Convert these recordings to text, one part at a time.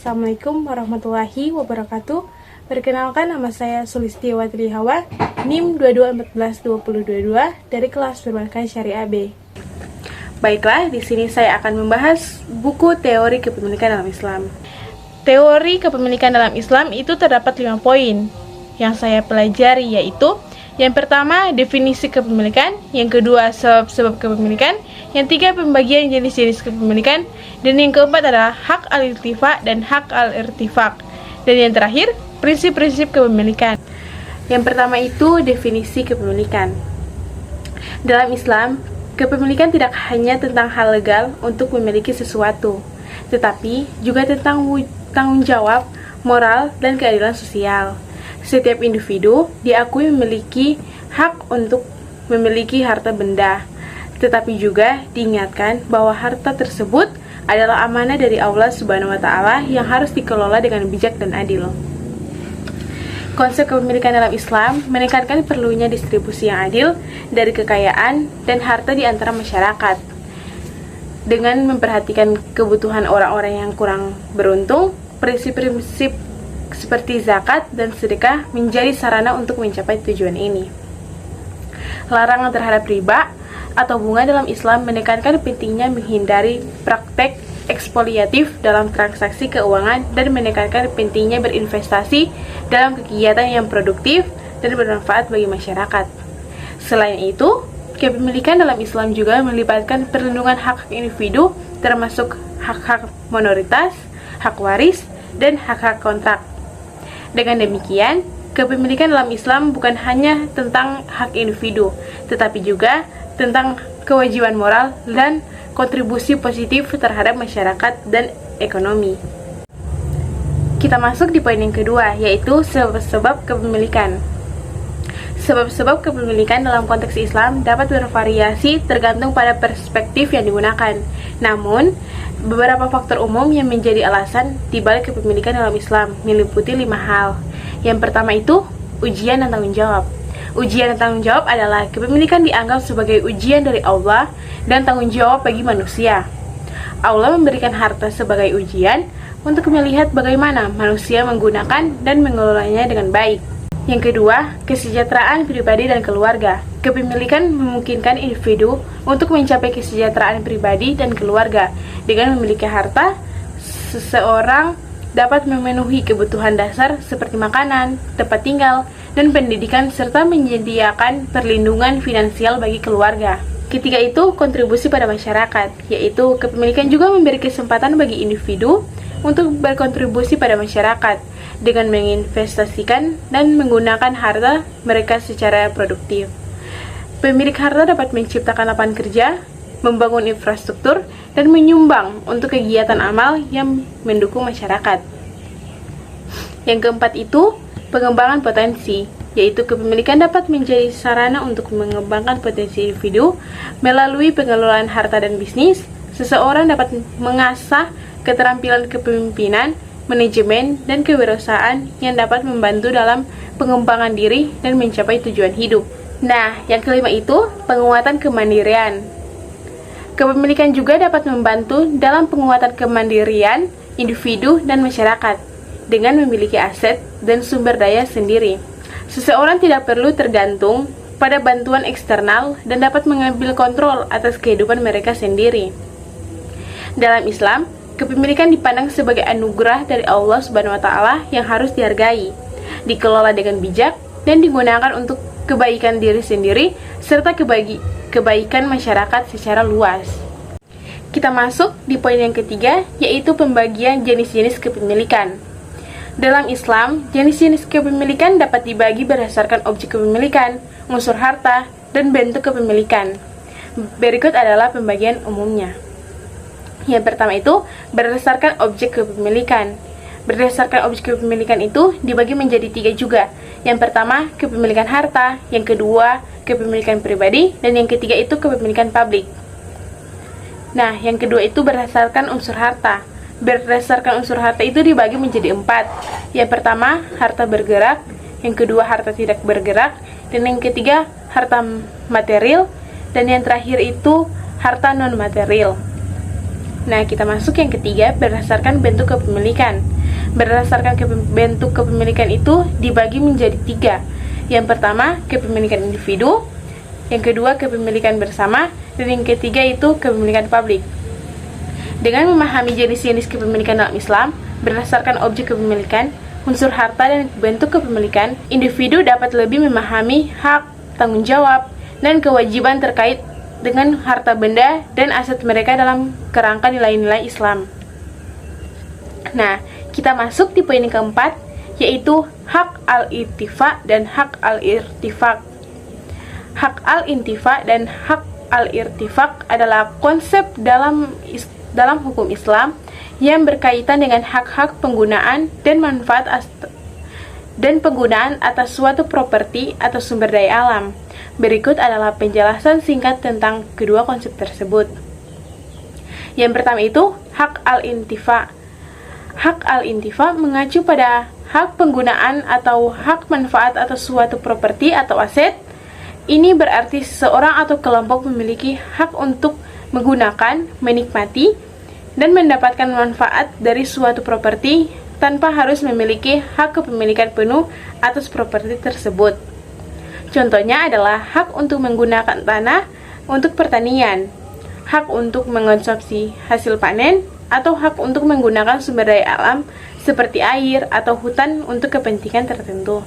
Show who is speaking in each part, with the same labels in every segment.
Speaker 1: Assalamualaikum warahmatullahi wabarakatuh. Perkenalkan, nama saya Sulistiawati Hawa, NIM 22142022 dari kelas Perbankan Syariah B. Baiklah, di sini saya akan membahas buku Teori Kepemilikan dalam Islam. Teori kepemilikan dalam Islam itu terdapat 5 poin yang saya pelajari, yaitu yang pertama, definisi kepemilikan. Yang kedua, sebab-sebab kepemilikan. Yang tiga, pembagian jenis-jenis kepemilikan. Dan yang keempat adalah hak al-iltifak dan hak al-irtifak. Dan yang terakhir, prinsip-prinsip kepemilikan. Yang pertama itu definisi kepemilikan. Dalam Islam, kepemilikan tidak hanya tentang hal legal untuk memiliki sesuatu, tetapi juga tentang tanggung jawab, moral, dan keadilan sosial. Setiap individu diakui memiliki hak untuk memiliki harta benda, tetapi juga diingatkan bahwa harta tersebut adalah amanah dari Allah Subhanahu wa Ta'ala yang harus dikelola dengan bijak dan adil. Konsep kepemilikan dalam Islam menekankan perlunya distribusi yang adil dari kekayaan dan harta di antara masyarakat, dengan memperhatikan kebutuhan orang-orang yang kurang beruntung. Prinsip-prinsip seperti zakat dan sedekah menjadi sarana untuk mencapai tujuan ini. Larangan terhadap riba atau bunga dalam Islam menekankan pentingnya menghindari praktek ekspoliatif dalam transaksi keuangan dan menekankan pentingnya berinvestasi dalam kegiatan yang produktif dan bermanfaat bagi masyarakat. Selain itu, kepemilikan dalam Islam juga melibatkan perlindungan hak individu, termasuk hak-hak minoritas, hak waris, dan hak-hak kontrak. Dengan demikian, kepemilikan dalam Islam bukan hanya tentang hak individu, tetapi juga tentang kewajiban moral dan kontribusi positif terhadap masyarakat dan ekonomi. Kita masuk di poin yang kedua, yaitu sebab-sebab kepemilikan. Sebab-sebab kepemilikan dalam konteks Islam dapat bervariasi tergantung pada perspektif yang digunakan. Namun, beberapa faktor umum yang menjadi alasan dibalik kepemilikan dalam Islam meliputi 5 hal. Yang pertama itu ujian dan tanggung jawab. Ujian dan tanggung jawab adalah kepemilikan dianggap sebagai ujian dari Allah dan tanggung jawab bagi manusia. Allah memberikan harta sebagai ujian untuk melihat bagaimana manusia menggunakan dan mengelolanya dengan baik. Yang kedua, kesejahteraan pribadi dan keluarga. Kepemilikan memungkinkan individu untuk mencapai kesejahteraan pribadi dan keluarga. Dengan memiliki harta, seseorang dapat memenuhi kebutuhan dasar seperti makanan, tempat tinggal, dan pendidikan, serta menyediakan perlindungan finansial bagi keluarga. Ketiga itu kontribusi pada masyarakat, yaitu kepemilikan juga memberi kesempatan bagi individu untuk berkontribusi pada masyarakat dengan menginvestasikan dan menggunakan harta mereka secara produktif. Pemilik harta dapat menciptakan lapangan kerja, membangun infrastruktur, dan menyumbang untuk kegiatan amal yang mendukung masyarakat. Yang keempat itu pengembangan potensi, yaitu kepemilikan dapat menjadi sarana untuk mengembangkan potensi individu melalui pengelolaan harta dan bisnis. Seseorang dapat mengasah keterampilan kepemimpinan, manajemen, dan kewirausahaan yang dapat membantu dalam pengembangan diri dan mencapai tujuan hidup. Nah, yang kelima itu penguatan kemandirian. Kepemilikan juga dapat membantu dalam penguatan kemandirian individu dan masyarakat dengan memiliki aset dan sumber daya sendiri. Seseorang tidak perlu tergantung pada bantuan eksternal dan dapat mengambil kontrol atas kehidupan mereka sendiri. Dalam Islam, kepemilikan dipandang sebagai anugerah dari Allah Subhanahu wa Ta'ala yang harus dihargai, dikelola dengan bijak, dan digunakan untuk kebaikan diri sendiri serta kebaikan masyarakat secara luas. Kita masuk di poin yang ketiga, yaitu pembagian jenis-jenis kepemilikan. Dalam Islam, jenis-jenis kepemilikan dapat dibagi berdasarkan objek kepemilikan, unsur harta, dan bentuk kepemilikan. Berikut adalah pembagian umumnya. Yang pertama itu berdasarkan objek kepemilikan. Berdasarkan objek kepemilikan itu dibagi menjadi 3 juga. Yang pertama, kepemilikan harta. Yang kedua, kepemilikan pribadi. Dan yang ketiga itu kepemilikan publik. Nah, yang kedua itu berdasarkan unsur harta. Berdasarkan unsur harta itu dibagi menjadi 4. Yang pertama, harta bergerak. Yang kedua, harta tidak bergerak. Dan yang ketiga, harta material. Dan yang terakhir itu harta non-material. Nah, kita masuk yang ketiga berdasarkan bentuk kepemilikan. Berdasarkan bentuk kepemilikan itu dibagi menjadi 3. Yang pertama, kepemilikan individu. Yang kedua, kepemilikan bersama. Dan yang ketiga itu kepemilikan publik. Dengan memahami jenis-jenis kepemilikan dalam Islam, berdasarkan objek kepemilikan, unsur harta dan bentuk kepemilikan, individu dapat lebih memahami hak, tanggung jawab, dan kewajiban terkait dengan harta benda dan aset mereka dalam kerangka nilai-nilai Islam. Nah, kita masuk di poin yang keempat, yaitu hak al-intifa dan hak al-irtifak. Hak al-intifa dan hak al-irtifak adalah konsep dalam hukum Islam yang berkaitan dengan hak-hak penggunaan dan manfaat dan penggunaan atas suatu properti atau sumber daya alam. Berikut adalah penjelasan singkat tentang kedua konsep tersebut. Yang pertama itu hak al-intifa. Hak al-intifa mengacu pada hak penggunaan atau hak manfaat atas suatu properti atau aset. Ini berarti seseorang atau kelompok memiliki hak untuk menggunakan, menikmati, dan mendapatkan manfaat dari suatu properti tanpa harus memiliki hak kepemilikan penuh atas properti tersebut. Contohnya adalah hak untuk menggunakan tanah untuk pertanian, hak untuk mengonsumsi hasil panen, atau hak untuk menggunakan sumber daya alam seperti air atau hutan untuk kepentingan tertentu.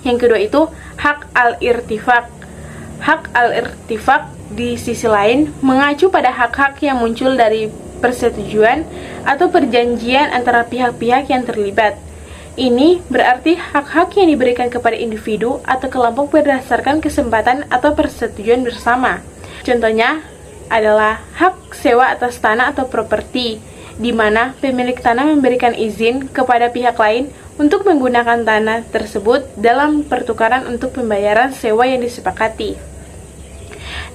Speaker 1: Yang kedua itu hak al-irtifak. Hak al-irtifak di sisi lain mengacu pada hak-hak yang muncul dari persetujuan atau perjanjian antara pihak-pihak yang terlibat. Ini berarti hak-hak yang diberikan kepada individu atau kelompok berdasarkan kesempatan atau persetujuan bersama. Contohnya adalah hak sewa atas tanah atau properti, di mana pemilik tanah memberikan izin kepada pihak lain untuk menggunakan tanah tersebut dalam pertukaran untuk pembayaran sewa yang disepakati.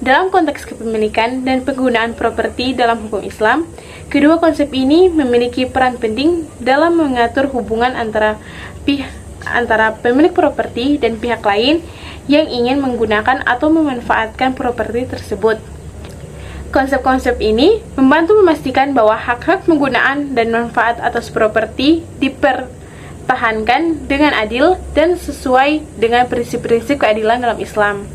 Speaker 1: Dalam konteks kepemilikan dan penggunaan properti dalam hukum Islam, kedua konsep ini memiliki peran penting dalam mengatur hubungan antara pemilik properti dan pihak lain yang ingin menggunakan atau memanfaatkan properti tersebut. Konsep-konsep ini membantu memastikan bahwa hak-hak penggunaan dan manfaat atas properti dipertahankan dengan adil dan sesuai dengan prinsip-prinsip keadilan dalam Islam.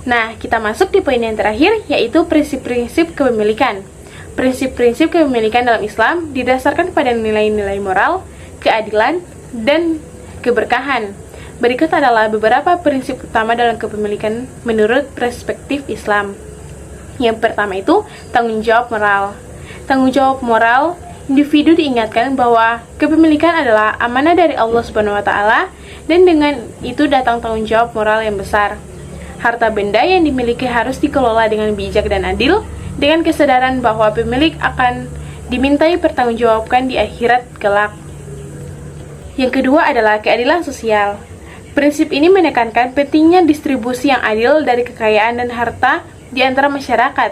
Speaker 1: Nah, kita masuk di poin yang terakhir, yaitu prinsip-prinsip kepemilikan. Prinsip-prinsip kepemilikan dalam Islam didasarkan pada nilai-nilai moral, keadilan, dan keberkahan. Berikut adalah beberapa prinsip utama dalam kepemilikan menurut perspektif Islam. Yang pertama itu tanggung jawab moral. Tanggung jawab moral, individu diingatkan bahwa kepemilikan adalah amanah dari Allah Subhanahu wa taala dan dengan itu datang tanggung jawab moral yang besar. Harta benda yang dimiliki harus dikelola dengan bijak dan adil dengan kesadaran bahwa pemilik akan dimintai pertanggungjawabkan di akhirat kelak. Yang kedua adalah keadilan sosial. Prinsip ini menekankan pentingnya distribusi yang adil dari kekayaan dan harta di antara masyarakat.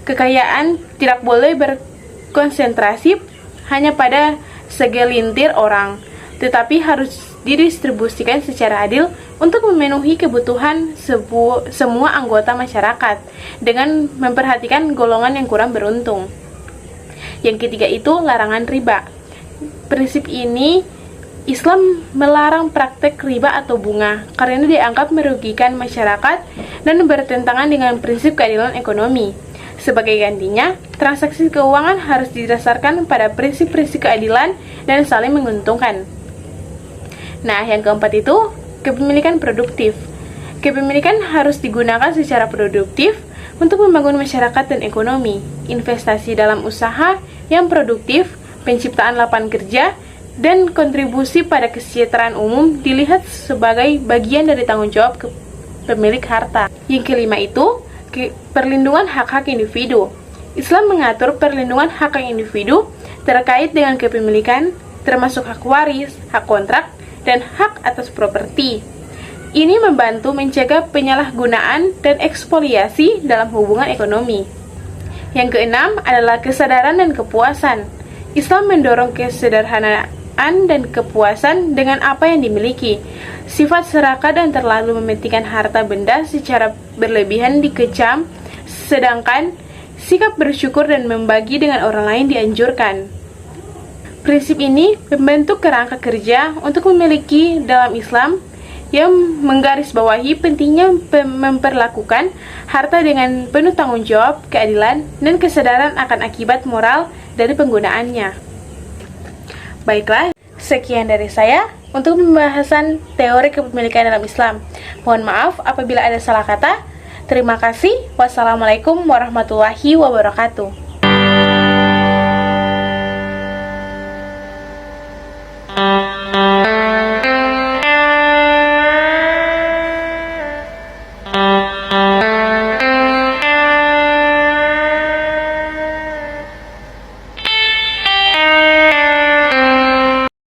Speaker 1: Kekayaan tidak boleh berkonsentrasi hanya pada segelintir orang, tetapi harus didistribusikan secara adil untuk memenuhi kebutuhan semua anggota masyarakat dengan memperhatikan golongan yang kurang beruntung. Yang ketiga itu larangan riba. Prinsip ini Islam melarang praktek riba atau bunga karena dianggap merugikan masyarakat dan bertentangan dengan prinsip keadilan ekonomi. Sebagai gantinya, transaksi keuangan harus didasarkan pada prinsip-prinsip keadilan dan saling menguntungkan. Nah, yang keempat itu kepemilikan produktif. Kepemilikan harus digunakan secara produktif untuk membangun masyarakat dan ekonomi, investasi dalam usaha yang produktif, penciptaan lapangan kerja, dan kontribusi pada kesejahteraan umum dilihat sebagai bagian dari tanggung jawab pemilik harta. Yang kelima itu perlindungan hak-hak individu. Islam mengatur perlindungan hak individu terkait dengan kepemilikan, termasuk hak waris, hak kontrak, dan hak atas properti. Ini membantu mencegah penyalahgunaan dan ekspoliasi dalam hubungan ekonomi. Yang keenam adalah kesadaran dan kepuasan. Islam mendorong kesederhanaan dan kepuasan dengan apa yang dimiliki. Sifat serakah dan terlalu mementingkan harta benda secara berlebihan dikecam, sedangkan sikap bersyukur dan membagi dengan orang lain dianjurkan. Prinsip ini membentuk kerangka kerja untuk memiliki dalam Islam yang menggarisbawahi pentingnya memperlakukan harta dengan penuh tanggung jawab, keadilan, dan kesadaran akan akibat moral dari penggunaannya. Baiklah, sekian dari saya untuk pembahasan teori kepemilikan dalam Islam. Mohon maaf apabila ada salah kata. Terima kasih. Wassalamualaikum warahmatullahi wabarakatuh.